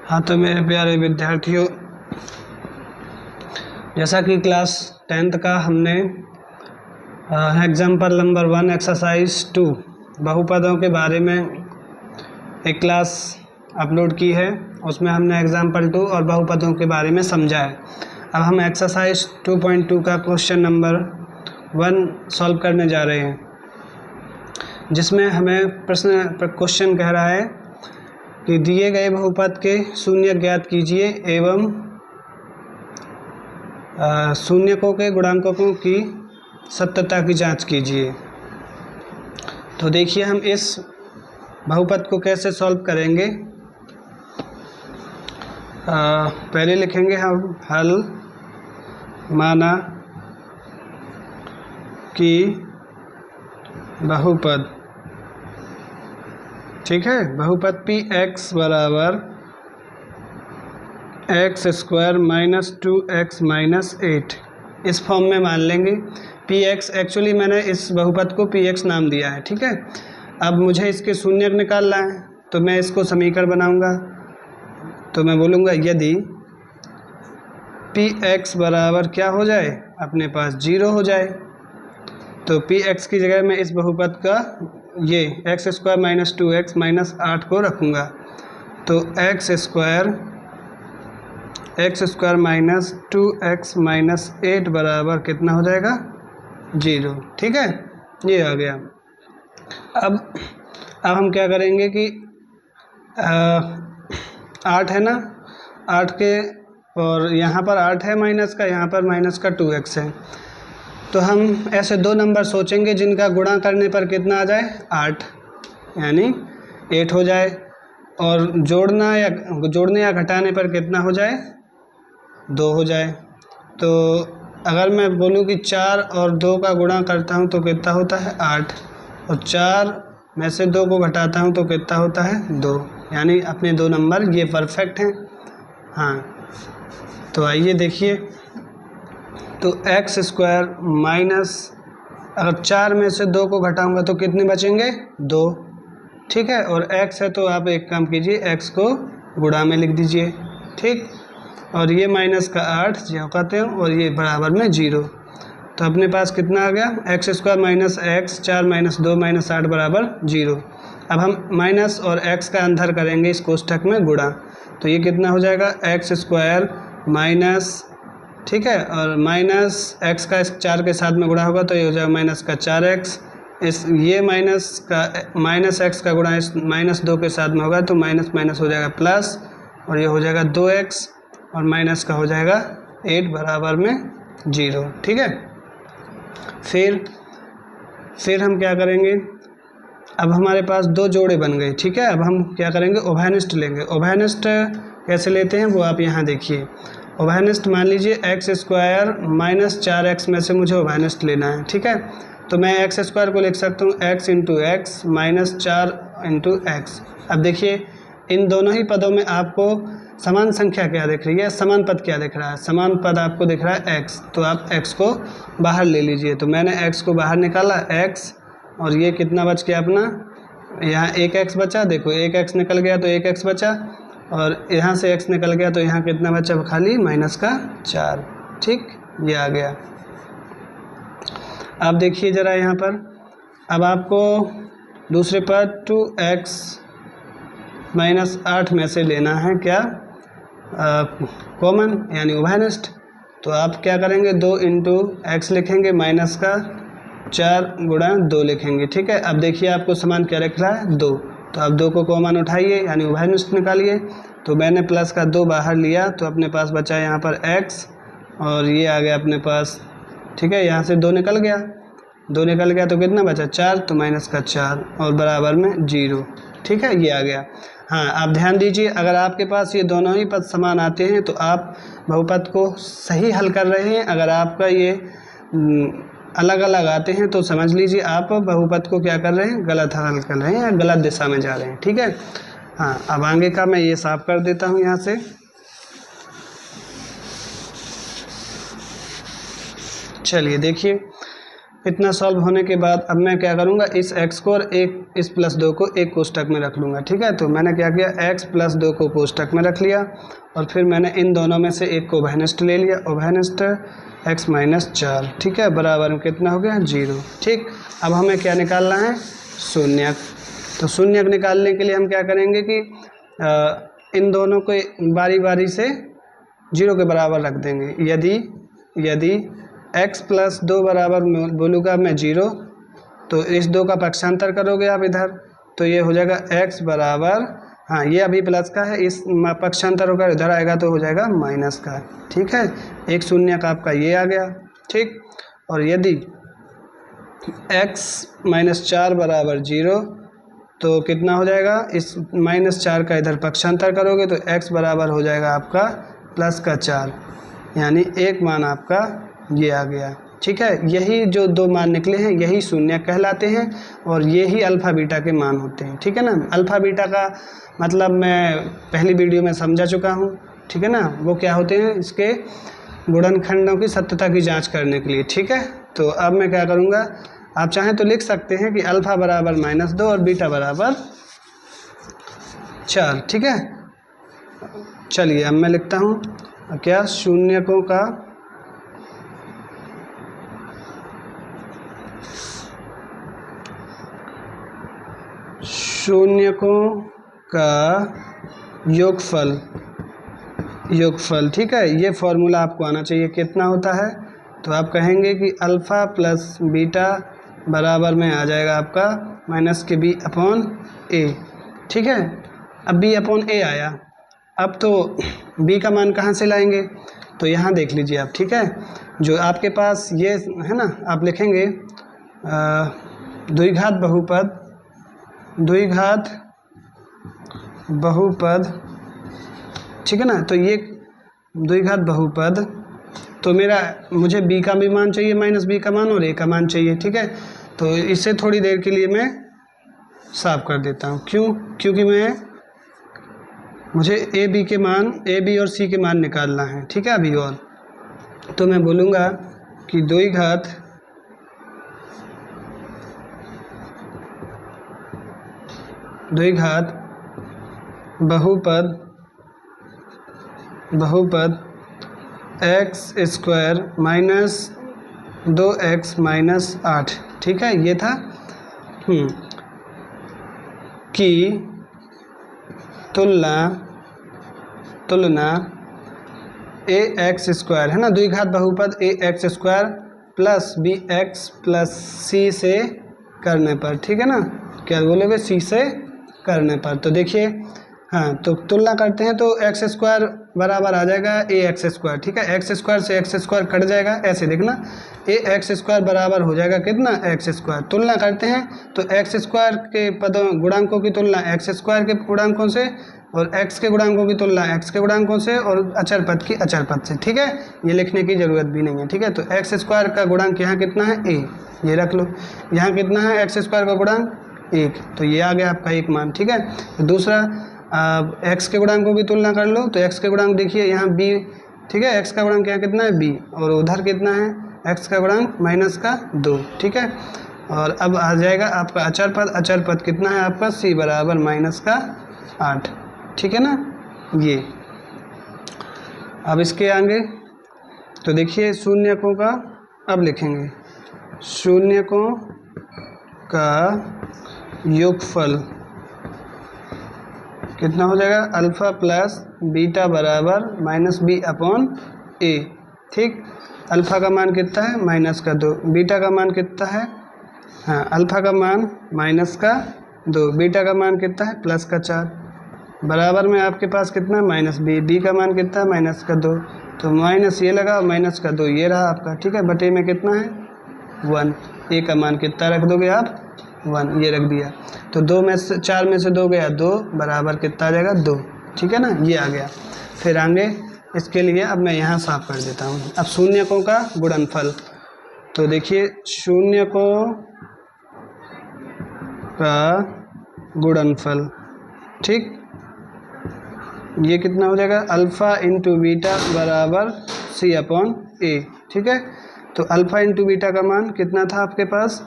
हाँ, तो मेरे प्यारे विद्यार्थियों, जैसा कि क्लास 10th का हमने एग्जाम्पल नंबर 1 एक्सरसाइज 2 बहुपदों के बारे में एक क्लास अपलोड की है। उसमें हमने एग्जाम्पल 2 और बहुपदों के बारे में समझा है। अब हम एक्सरसाइज 2.2 का क्वेश्चन नंबर 1 सॉल्व करने जा रहे हैं, जिसमें हमें क्वेश्चन कह रहा है कि दिए गए बहुपद के शून्य ज्ञात कीजिए एवं शून्यकों के गुणांकों की सत्यता की जांच कीजिए। तो देखिए हम इस बहुपद को कैसे सॉल्व करेंगे। पहले लिखेंगे हम हल माना कि बहुपद, ठीक है। बहुपद पी एक्स बराबर x square minus 2x minus 8 इस फॉर्म में मान लेंगे। पी एक्स एक्चुअली मैंने इस बहुपद को पी एक्स नाम दिया है, ठीक है। अब मुझे इसके शून्य निकालना है, तो मैं इसको समीकरण बनाऊंगा। तो मैं बोलूँगा यदि पी एक्स बराबर क्या हो जाए, अपने पास 0 हो जाए, तो पी एक्स की जगह मैं इस बहुपद का ये x square minus 2x minus 8 को रखूँगा। तो x square minus 2x minus 8 बराबर कितना हो जाएगा, 0, ठीक है। ये आ गया। अब हम क्या करेंगे कि 8 है ना, 8 के, और यहाँ पर 8 है माइनस का, यहाँ पर माइनस का 2x है। तो हम ऐसे दो नंबर सोचेंगे जिनका गुणा करने पर कितना आ जाए, 8, यानी 8 हो जाए, और जोड़ने या घटाने पर कितना हो जाए, 2 हो जाए। तो अगर मैं बोलूँ कि 4 और 2 का गुणा करता हूँ तो कितना होता है, 8, और 4 में से 2 को घटाता हूँ तो कितना होता है, 2, यानी अपने दो नंबर ये परफेक्ट हैं। हाँ, तो आइए देखिए। तो एक्स स्क्वायर माइनस, अगर 4 में से 2 को घटाऊंगा तो कितने बचेंगे, 2, ठीक है। और x है तो आप एक काम कीजिए, x को गुणा में लिख दीजिए, ठीक। और ये माइनस का 8 जो कहते हैं, और ये बराबर में 0। तो अपने पास कितना आ गया, x square minus x, 4 minus 2 minus 8 बराबर 0। अब हम माइनस और x का अंदर करेंगे इस कोष्ठक में गुणा। तो ये कितना हो जाएगा, एक्स स्क्वायर माइनस, ठीक है, और माइनस x का इस 4 के साथ में गुणा होगा तो ये हो जाएगा माइनस का 4x। इस ये माइनस x का गुणा इस माइनस 2 के साथ में होगा तो माइनस माइनस हो जाएगा प्लस, और ये हो जाएगा 2x, और माइनस का हो जाएगा 8 बराबर में 0, ठीक है। फिर हम क्या करेंगे, अब हमारे पास दो जोड़े बन गए, ठीक है। अब हम क्या करेंगे, उभयनिष्ठ लेंगे। उभयनिष्ठ कैसे लेते हैं वो आप यहाँ देखिए। उभयनिष्ठ मान लीजिए एक्स स्क्वायर माइनस 4x में से मुझे उभयनिष्ठ लेना है, ठीक है। तो मैं एक्स स्क्वायर को लिख सकता हूँ x into x minus 4 into x. अब देखिए इन दोनों ही पदों में आपको समान संख्या क्या दिख रही है, समान पद क्या दिख रहा है, समान पद आपको दिख रहा है x, तो आप x को बाहर ले लीजिए। तो मैंने x को बाहर निकाला, x, और ये कितना बच गया अपना, यहाँ एक x बचा, देखो एक x निकल गया तो एक x बचा, और यहाँ से x निकल गया तो यहाँ कितना बचा, खाली माइनस का 4, ठीक, ये आ गया। अब देखिए ज़रा यहाँ पर, अब आपको दूसरे पद 2x माइनस 8 में से लेना है क्या, कॉमन, यानी उभयनिष्ठ। तो आप क्या करेंगे, 2 इंटू एक्स लिखेंगे, माइनस का 4 गुणा 2 लिखेंगे, ठीक है। अब देखिए आपको समान क्या लिख रहा है, 2, तो आप 2 को कॉमन उठाइए यानी उभयनिष्ठ निकालिए। तो मैंने प्लस का 2 बाहर लिया तो अपने पास बचा यहाँ पर x, और ये आ गया अपने पास, ठीक है। यहाँ से 2 निकल गया, 2 निकल गया तो कितना बचा, 4, तो माइनस का 4 और बराबर में 0, ठीक है, ये आ गया। हाँ, आप ध्यान दीजिए, अगर आपके पास ये दोनों ही पद समान आते हैं तो आप बहुपद को सही हल कर रहे हैं। अगर आपका ये अलग अलग आते हैं तो समझ लीजिए आप बहुपद को क्या कर रहे हैं, गलत हल कर रहे हैं या गलत दिशा में जा रहे हैं, ठीक है। हाँ, अब आगे का मैं ये साफ कर देता हूँ यहाँ से। चलिए देखिए, इतना सॉल्व होने के बाद अब मैं क्या करूँगा, इस x को और एक इस प्लस 2 को एक कोष्टक में रख लूँगा। ठीक है, तो मैंने क्या किया, x प्लस 2 को कोष्टक में रख लिया और फिर मैंने इन दोनों में से एक को उभयनिष्ठ ले लिया, उभयनिष्ठ x माइनस 4। ठीक है, बराबर में कितना हो गया, 0। ठीक, अब हमें क्या निकालना है, शून्यक। तो शून्यक निकालने के लिए हम क्या करेंगे कि इन दोनों को बारी बारी से 0 के बराबर रख देंगे। यदि x प्लस 2 बराबर बोलूँगा मैं 0, तो इस 2 का पक्षांतर करोगे आप इधर, तो ये हो जाएगा x बराबर, हाँ ये अभी प्लस का है, इस पक्षांतर होकर इधर आएगा तो हो जाएगा माइनस का। ठीक है, एक शून्यक आपका ये आ गया। ठीक, और यदि x माइनस 4 बराबर 0, तो कितना हो जाएगा, इस माइनस 4 का इधर पक्षांतर करोगे तो x बराबर हो जाएगा आपका प्लस का 4, यानी एक मान आपका ये आ गया। ठीक है, यही जो 2 मान निकले हैं यही शून्य कहलाते हैं और यही अल्फ़ा बीटा के मान होते हैं। ठीक है ना, अल्फ़ा बीटा का मतलब मैं पहली वीडियो में समझा चुका हूँ। ठीक है ना, वो क्या होते हैं, इसके गुणनखंडों की सत्यता की जांच करने के लिए। ठीक है, तो अब मैं क्या करूँगा, आप चाहें तो लिख सकते हैं कि अल्फ़ा बराबर -2 और बीटा बराबर 4। ठीक है, चलिए अब मैं लिखता हूँ क्या, शून्यकों का योगफल। ठीक है, ये फॉर्मूला आपको आना चाहिए, कितना होता है, तो आप कहेंगे कि अल्फ़ा प्लस बीटा बराबर में आ जाएगा आपका माइनस के b अपॉन a। ठीक है, अब b अपॉन a आया, अब तो b का मान कहाँ से लाएंगे, तो यहाँ देख लीजिए आप। ठीक है, जो आपके पास ये है ना, आप लिखेंगे द्विघात बहुपद। ठीक है ना, तो ये द्विघात बहुपद, तो मुझे b का भी मान चाहिए माइनस b का मान और a का मान चाहिए। ठीक है, तो इसे थोड़ी देर के लिए मैं साफ कर देता हूँ। क्योंकि मुझे a b और c के मान निकालना है। ठीक है, अभी और तो मैं बोलूँगा कि द्विघात बहुपद x square minus 2x minus 8। ठीक है, ये था कि तुलना ax स्क्वायर है ना, द्विघात बहुपद ax square plus bx plus c से करने पर। ठीक है ना, क्या बोलोगे, c से करने पर। तो देखिए, हाँ तो तुलना करते हैं तो एक्स स्क्वायर बराबर आ जाएगा ए एक्स स्क्वायर। ठीक है, एक्स स्क्वायर से एक्स स्क्वायर कट जाएगा, ऐसे देखना, ए एक्स स्क्वायर बराबर हो जाएगा कितना, एक्स स्क्वायर। तुलना करते हैं तो एक्स स्क्वायर के पदों गुणांकों की तुलना एक्स स्क्वायर के गुणांकों से और एक्स के गुणांकों की तुलना एक्स के गुणांकों से और अचर पद की अचर पद से। ठीक है, ये लिखने की ज़रूरत भी नहीं है। ठीक है, तो एक्स स्क्वायर का गुणांक यहाँ कितना है, ए, ये रख लो। यहाँ कितना है एक्स स्क्वायर का गुणांक, 1, तो ये आ गया आपका एक मान। ठीक है, तो दूसरा एक्स के गुणांकों की तुलना कर लो, तो एक्स के गुणांक देखिए यहाँ b। ठीक है, एक्स का गुणांक यहाँ कितना है, b, और उधर कितना है, एक्स का गुणांक -2। ठीक है, और अब आ जाएगा आपका अचर पद कितना है आपका, c बराबर -8। ठीक है ना, ये अब इसके आगे तो देखिए शून्यकों का, अब लिखेंगे शून्यकों का योगफल कितना हो जाएगा, अल्फ़ा प्लस बीटा बराबर -b अपॉन a। ठीक, अल्फ़ा का मान कितना है, -2, बीटा का मान कितना है, हाँ अल्फ़ा का मान -2, बीटा का मान कितना है, +4, बराबर में आपके पास कितना है, -b का मान कितना है, -2, तो माइनस ये लगा, -2 ये रहा आपका। ठीक है, बटे में कितना है, 1, a का मान कितना रख दोगे आप, 1, ये रख दिया। तो 4 में से 2 गया, 2 बराबर कितना आ जाएगा, 2। ठीक है ना, ये आ गया। फिर आगे इसके लिए अब मैं यहाँ साफ कर देता हूँ। अब शून्यकों का गुणनफल, तो देखिए शून्यकों का गुणनफल, ठीक, ये कितना हो जाएगा, अल्फ़ा इंटू बीटा बराबर c अपॉन a। ठीक है, तो अल्फ़ा इंटू बीटा का मान कितना था आपके पास,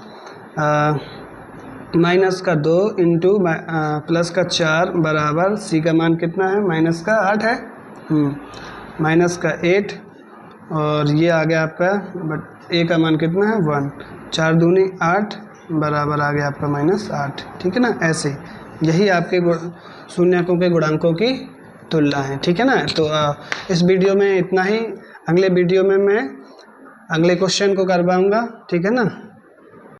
माइनस का 2 इंटू प्लस का 4 बराबर सी का मान कितना है, माइनस का 8 है, माइनस का 8 और ये आ गया आपका, बट ए का मान कितना है 1, 4 दूनी 8 बराबर आ गया आपका -8। ठीक है ना, ऐसे यही आपके शून्यकों के गुणांकों की तुलना है। ठीक है ना, तो इस वीडियो में इतना ही। अगले वीडियो में मैं अगले क्वेश्चन को करवाऊँगा। ठीक है ना।